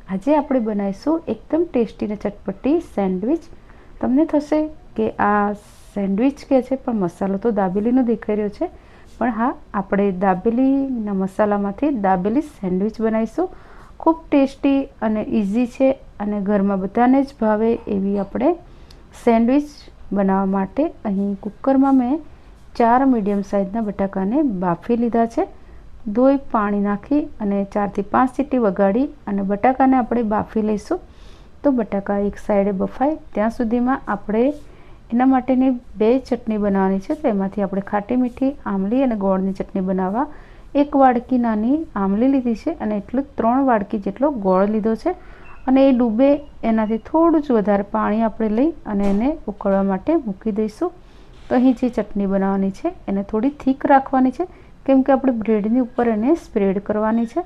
આજે આપણે બનાવીશું એકદમ ટેસ્ટી અને ચટપટી સેન્ડવિચ। તમને થશે કે આ સેન્ડવિચ કે છે પણ મસાલો તો દાબેલીનો દેખાઈ રહ્યો છે, પણ હા, આપણે દાબેલીના મસાલામાંથી દાબેલી સેન્ડવિચ બનાવીશું। ખૂબ ટેસ્ટી અને ઇઝી છે અને ઘરમાં બધાને જ ભાવે એવી આપણે સેન્ડવિચ બનાવવા માટે અહીં કુકરમાં મેં 4 મીડિયમ સાઇઝના બટાકાને બાફી લીધા છે। ધોઈ પાણી નાખી અને 4 થી 5 સીટી વગાડી અને બટાકાને આપણે બાફી લઈશું। તો બટાકા એક સાઈડે બફાય ત્યાં સુધીમાં આપણે એના માટેની 2 ચટણી બનાવવાની છે। તો એમાંથી આપણે ખાટી મીઠી આમલી અને ગોળની ચટણી બનાવવા 1 વાડકી નાની આમલી લીધી છે અને એટલું 3 વાડકી જેટલો ગોળ લીધો છે અને એ ડૂબે એનાથી થોડું જ વધારે પાણી આપણે લઈ અને એને ઉકળવા માટે મૂકી દઈશું। તો અહીં જે ચટણી બનાવવાની છે એને થોડી થીક રાખવાની છે, કેમ કે આપણે બ્રેડની ઉપર એને સ્પ્રેડ કરવાની છે।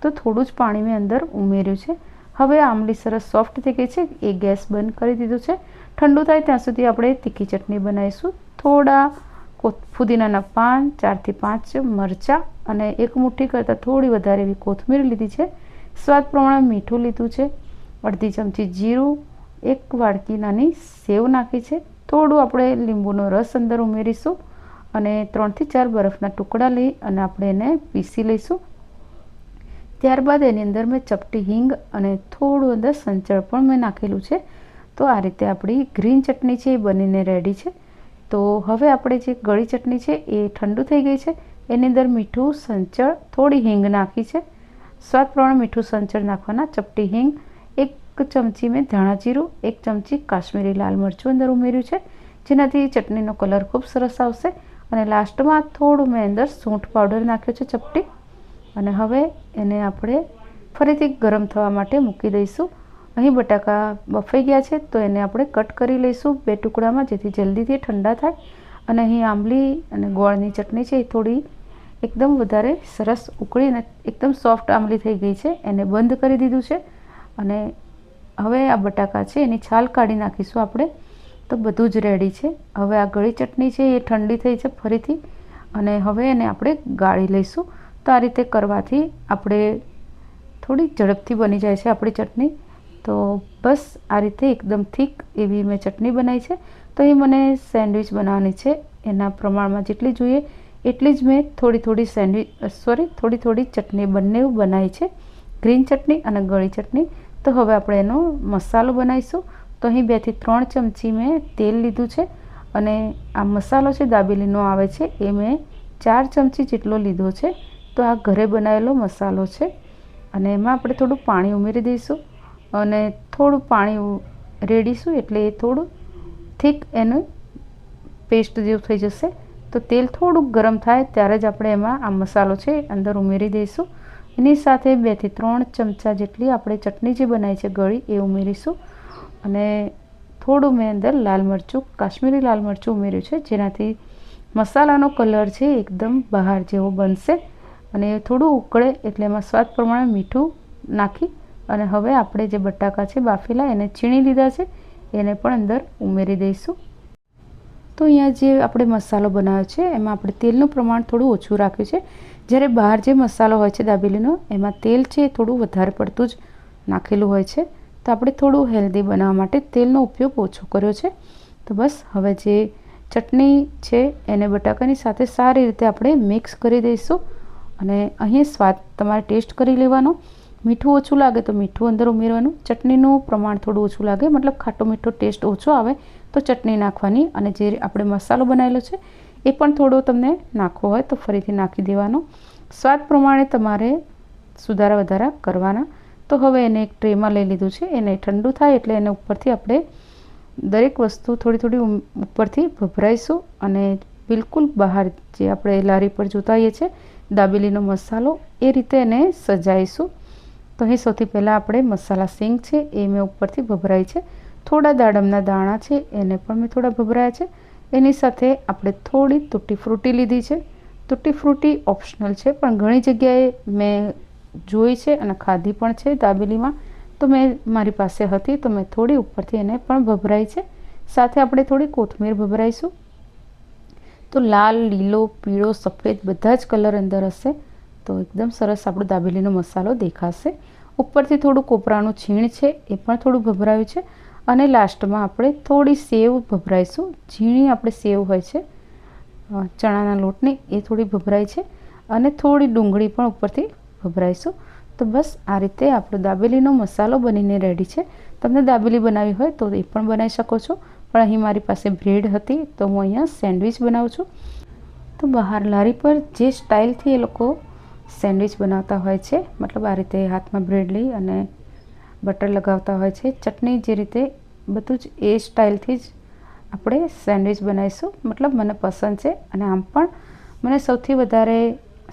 તો થોડું જ પાણી મેં અંદર ઉમેર્યું છે। હવે આમલી સરસ સોફ્ટ થઈ ગઈ છે, એ ગેસ બંધ કરી દીધો છે। ઠંડુ થાય ત્યાં સુધી આપણે તીખી ચટણી બનાવીશું। થોડા ફુદીનાના પાન, 4 થી 5 મરચાં અને 1 મુઠ્ઠી કરતાં થોડી વધારે એવી કોથમીર લીધી છે। સ્વાદ પ્રમાણે મીઠું લીધું છે, અડધી ચમચી જીરું, 1 વાડકી નાની સેવ નાખી છે। થોડું આપણે લીંબુનો રસ અંદર ઉમેરીશું અને 3 થી 4 બરફના ટુકડા લઈ અને આપણે એને પીસી લઈશું। ત્યારબાદ એની અંદર મેં ચપટી હિંગ અને થોડું અંદર સંચળ પણ મેં નાખેલું છે। તો આ રીતે આપણી ગ્રીન ચટણી છે એ બનીને રેડી છે। તો હવે આપણે જે ગળી ચટણી છે એ ઠંડુ થઈ ગઈ છે, એની અંદર મીઠું, સંચળ, થોડી હિંગ નાખી છે। સ્વાદ પ્રમાણે મીઠું, સંચળ નાખવાના, ચપટી હિંગ, 1 ચમચી મેં ધાણા જીરું, 1 ચમચી કાશ્મીરી લાલ મરચું અંદર ઉમેર્યું છે, જેનાથી ચટણીનો કલર ખૂબ સરસ આવશે। અને લાસ્ટમાં થોડું મેં અંદર સૂંઠ પાવડર નાખ્યો છે ચપટી, અને હવે એને આપણે ફરીથી ગરમ થવા માટે મૂકી દઈશું। અહીં બટાકા બફાઈ ગયા છે તો એને આપણે કટ કરી લઈશું 2 ટુકડામાં, જેથી જલ્દીથી ઠંડા થાય। અને અહીં આંબલી અને ગોળની ચટણી છે એ થોડી એકદમ વધારે સરસ ઉકળીને એકદમ સોફ્ટ આંબલી થઈ ગઈ છે, એને બંધ કરી દીધું છે। અને હવે આ બટાકા છે એની છાલ કાઢી નાખીશું આપણે। તો બધું જ રેડી છે। હવે આ ગળી ચટણી છે એ ઠંડી થઈ છે ફરીથી, અને હવે એને આપણે ગાળી લઈશું। તો આ રીતે કરવાથી આપણે થોડી ઝડપથી બની જાય છે આપણી ચટણી। તો બસ આ રીતે એકદમ થીક એવી મેં ચટણી બનાવી છે। તો એ મને સેન્ડવિચ બનાવવાની છે, એના પ્રમાણમાં જેટલી જોઈએ એટલી જ મેં થોડી થોડી ચટણી બંને બનાવી છે, ગ્રીન ચટણી અને ગળી ચટણી। તો હવે આપણે એનો મસાલો બનાવીશું। તો અહીં 2 થી 3 ચમચી મેં તેલ લીધું છે અને આ મસાલો છે દાબેલીનો આવે છે એ મેં 4 ચમચી જેટલો લીધો છે। તો આ ઘરે બનાવેલો મસાલો છે અને એમાં આપણે થોડું પાણી ઉમેરી દઈશું અને થોડું પાણી રેડીશું એટલે એ થોડું થીક એનું પેસ્ટ જેવું થઈ જશે। તો તેલ થોડુંક ગરમ થાય ત્યારે જ આપણે એમાં આ મસાલો છે અંદર ઉમેરી દઈશું। એની સાથે 2 થી 3 ચમચા જેટલી આપણે ચટણી જે બનાવી છે ગળી એ ઉમેરીશું અને થોડું મેં અંદર લાલ મરચું, કાશ્મીરી લાલ મરચું ઉમેર્યું છે, જેનાથી મસાલાનો કલર છે એકદમ બહાર જેવો બનશે। અને થોડું ઉકળે એટલે એમાં સ્વાદ પ્રમાણે મીઠું નાખી અને હવે આપણે જે બટાકા છે બાફેલા એને છીણી લીધા છે એને પણ અંદર ઉમેરી દઈશું। તો અહીંયા જે આપણે મસાલો બનાવ્યો છે એમાં આપણે તેલનું પ્રમાણ થોડું ઓછું રાખ્યું છે, જ્યારે બહાર જે મસાલો હોય છે દાબેલીનો એમાં તેલ છે એ થોડું વધારે પડતું જ નાખેલું હોય છે। તો આપણે થોડું હેલ્ધી બનાવવા માટે તેલનો ઉપયોગ ઓછો કર્યો છે। તો બસ હવે જે ચટણી છે એને બટાકાની સાથે સારી રીતે આપણે મિક્સ કરી દઈશું અને અહીં સ્વાદ તમારે ટેસ્ટ કરી લેવાનો। મીઠું ઓછું લાગે તો મીઠું અંદર ઉમેરવાનું, ચટણીનું પ્રમાણ થોડું ઓછું લાગે મતલબ ખાટો મીઠો ટેસ્ટ ઓછો આવે તો ચટણી નાખવાની, અને જે આપણે મસાલો બનાવેલો છે એ પણ થોડો તમને નાખવો હોય તો ફરીથી નાખી દેવાનો। સ્વાદ પ્રમાણે તમારે સુધારા વધારા કરવાના। તો હવે એને એક ટ્રેમાં લઈ લીધું છે, એને ઠંડુ થાય એટલે એને ઉપરથી આપણે દરેક વસ્તુ થોડી થોડી ઉપરથી ભભરાઈશું અને બિલકુલ બહાર જે આપણે લારી પર જોતા હોઈએ છીએ દાબેલીનો મસાલો એ રીતે એને સજાઈશું। તો અહીં સૌથી પહેલાં આપણે મસાલા સિંગ છે એ મેં ઉપરથી ભભરાઈ છે, થોડા દાડમના દાણા છે એને પણ મેં થોડા ભભરાયા છે। એની સાથે આપણે થોડી તૂટી ફ્રૂટી લીધી છે। તૂટી ફ્રૂટી ઓપ્શનલ છે, પણ ઘણી જગ્યાએ મેં જોઈ છે અને ખાધી પણ છે દાબેલીમાં, તો મેં મારી પાસે હતી તો મેં થોડી ઉપરથી એને પણ ભભરાઈ છે। સાથે આપણે થોડી કોથમીર ભભરાઈશું। તો લાલ, લીલો, પીળો, સફેદ બધા જ કલર અંદર હશે, તો એકદમ સરસ આપણો દાબેલીનો મસાલો દેખાશે। ઉપરથી થોડું કોપરાનું છીણ છે એ પણ થોડું ભભરાયું છે, અને લાસ્ટમાં આપણે થોડી સેવ ભભરાઈશું. ઝીણી આપણે સેવ હોય છે ચણાના લોટની, એ થોડી ભભરાઈ છે, અને થોડી ડુંગળી પણ ઉપરથી ભભરાઈશું. તો બસ આ રીતે આપણો દાબેલીનો મસાલો બનીને રેડી છે. તમને દાબેલી બનાવી હોય તો એ પણ બનાવી શકો છો, પણ અહીં મારી પાસે બ્રેડ હતી તો હું અહીંયા સેન્ડવિચ બનાવું છું. તો બહાર લારી પર જે સ્ટાઇલથી એ લોકો સેન્ડવિચ બનાવતા હોય છે, મતલબ આ રીતે હાથમાં બ્રેડ લઈ અને બટર લગાવતા હોય છે, ચટણી જે રીતે, બધું જ એ સ્ટાઇલથી જ આપણે સેન્ડવિચ બનાવીશું. મતલબ મને પસંદ છે, અને આમ પણ મને સૌથી વધારે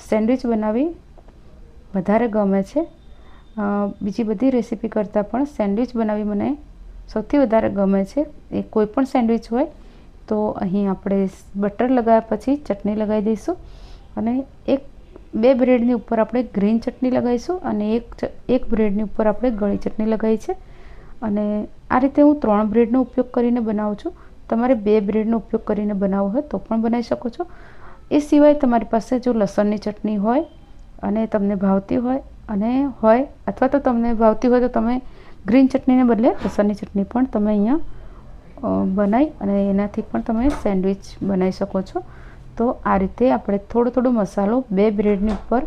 સેન્ડવિચ બનાવવી વધારે ગમે છે. બીજી બધી રેસીપી કરતાં પણ સેન્ડવિચ બનાવવી મને સૌથી વધારે ગમે છે. એ કોઈ પણ સેન્ડવિચ હોય તો અહીં આપણે બટર લગાવ્યા પછી ચટણી લગાવી દઈશું, અને બે બ્રેડની ઉપર આપણે ગ્રીન ચટણી લગાવીશું, અને એક બ્રેડની ઉપર આપણે ગળી ચટણી લગાવી છે. અને આ રીતે હું 3 બ્રેડનો ઉપયોગ કરીને બનાવું છું. તમારે 2 બ્રેડનો ઉપયોગ કરીને બનાવવું હોય તો પણ બનાવી શકો છો. એ સિવાય તમારી પાસે જો લસણની ચટણી હોય અને તમને ભાવતી હોય અથવા તો તમને ભાવતી હોય તો તમે ગ્રીન ચટણીને બદલે લસણની ચટણી પણ તમે અહીંયા બનાવી અને એનાથી પણ તમે સેન્ડવિચ બનાવી શકો છો. તો આ રીતે આપણે થોડો મસાલો 2 બ્રેડની ઉપર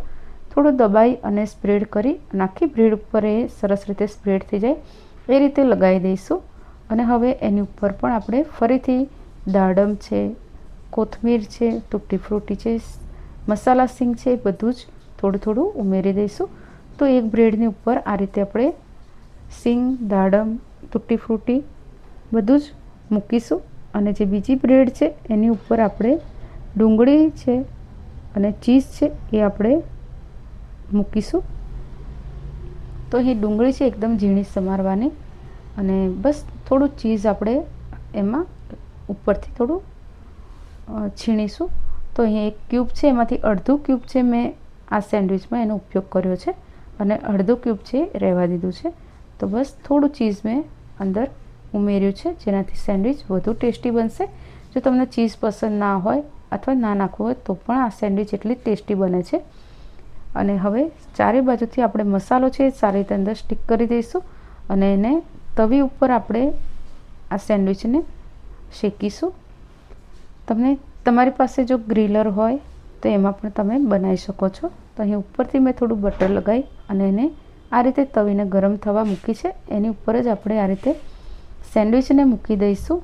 થોડો દબાઈ અને સ્પ્રેડ કરી, આખી બ્રેડ ઉપર એ સરસ રીતે સ્પ્રેડ થઈ જાય એ રીતે લગાવી દઈશું. અને હવે એની ઉપર પણ આપણે ફરીથી દાડમ છે, કોથમીર છે, તૂટી ફ્રૂટી છે, મસાલા સિંગ છે, એ બધું જ થોડું ઉમેરી દઈશું. તો એક બ્રેડની ઉપર આ રીતે આપણે સિંગ, દાડમ, તૂટી ફ્રૂટી બધું જ મૂકીશું. અને જે બીજી બ્રેડ છે એની ઉપર આપણે ડુંગળી છે અને ચીઝ છે એ આપણે મૂકીશું. તો અહીં ડુંગળી છે એકદમ ઝીણી સમારવાની, અને બસ થોડું ચીઝ આપણે એમાં ઉપરથી થોડું છીણીશું. તો અહીં 1 ક્યુબ છે, એમાંથી અડધું ક્યુબ છે મેં આ સેન્ડવિચમાં એનો ઉપયોગ કર્યો છે, અને અડધું ક્યુબ છે રહેવા દીધું છે. તો બસ થોડું ચીઝ મેં અંદર ઉમેર્યું છે, જેનાથી સેન્ડવિચ વધુ ટેસ્ટી બનશે. જો તમને ચીઝ પસંદ ના હોય અથવા ના નાખવું હોય તો પણ આ સેન્ડવિચ એટલી ટેસ્ટી બને છે. અને હવે ચારે બાજુથી આપણે મસાલો છે એ સારી રીતે અંદર સ્ટીક કરી દઈશું, અને એને તવી ઉપર આપણે આ સેન્ડવિચને શેકીશું. તમારી પાસે જો ગ્રીલર હોય તો એમાં પણ તમે બનાવી શકો છો. તો અહીં ઉપરથી મેં થોડું બટર લગાવી અને એને આ રીતે તવીને ગરમ થવા મૂકી છે. એની ઉપર જ આપણે આ રીતે સેન્ડવિચને મૂકી દઈશું.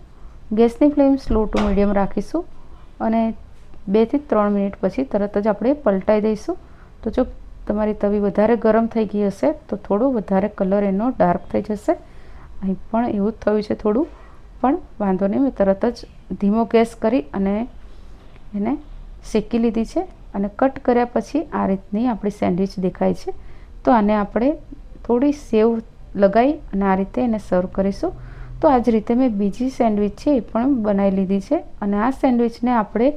ગેસની ફ્લેમ સ્લો ટુ મીડિયમ રાખીશું, અને 2 થી 3 મિનિટ પછી તરત જ આપણે પલટાઈ દઈશું. તો જો તમારી તવી વધારે ગરમ થઈ ગઈ હશે તો થોડો વધારે કલર એનો ડાર્ક થઈ જશે. અહીં પણ એવું જ થયું છે થોડું, પણ વાંધો નહીં, મેં તરત જ ધીમો ગેસ કરી અને એને શેકી લીધી છે. અને કટ કર્યા પછી આ રીતની આપણી સેન્ડવિચ દેખાય છે. તો આને આપણે થોડી સેવ લગાવી અને આ રીતે એને સર્વ કરીશું. તો આ જ રીતે મેં બીજી સેન્ડવિચ છે એ પણ બનાવી લીધી છે, અને આ સેન્ડવિચને આપણે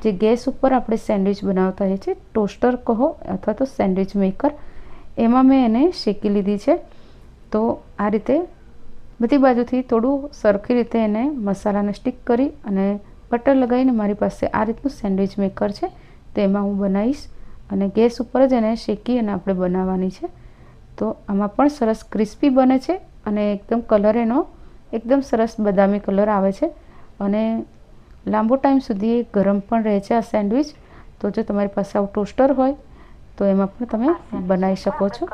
જે ગેસ ઉપર આપણે સેન્ડવિચ બનાવતા હોઈએ છીએ, ટોસ્ટર કહો અથવા તો સેન્ડવિચ મેકર, એમાં મેં એને શેકી લીધી છે. તો આ રીતે બધી બાજુથી થોડું સરખી રીતે એને મસાલાને સ્ટીક કરી અને બટર લગાવીને મારી પાસે આ રીતનું સેન્ડવિચ મેકર છે, તો એમાં હું બનાવીશ. અને ગેસ ઉપર જ એને શેકી અને આપણે બનાવવાની છે. તો આમાં પણ સરસ ક્રિસ્પી બને છે, અને એકદમ કલર એનો એકદમ સરસ બદામી કલર આવે છે, અને લાંબો ટાઈમ સુધી ગરમ પણ રહે છે આ સેન્ડવિચ. તો જો તમારી પાસે આવું ટોસ્ટર હોય તો એમાં પણ તમે બનાવી શકો છો.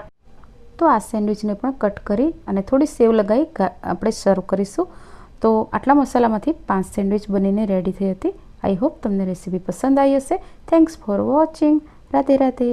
તો આ સેન્ડવિચને પણ કટ કરી અને થોડી સેવ લગાવી આપણે સર્વ કરીશું. તો આટલા મસાલામાંથી 5 સેન્ડવિચ બનીને રેડી થઈ હતી. આઈ હોપ તમને રેસીપી પસંદ આવી હશે. Thanks for watching. Radhe Radhe.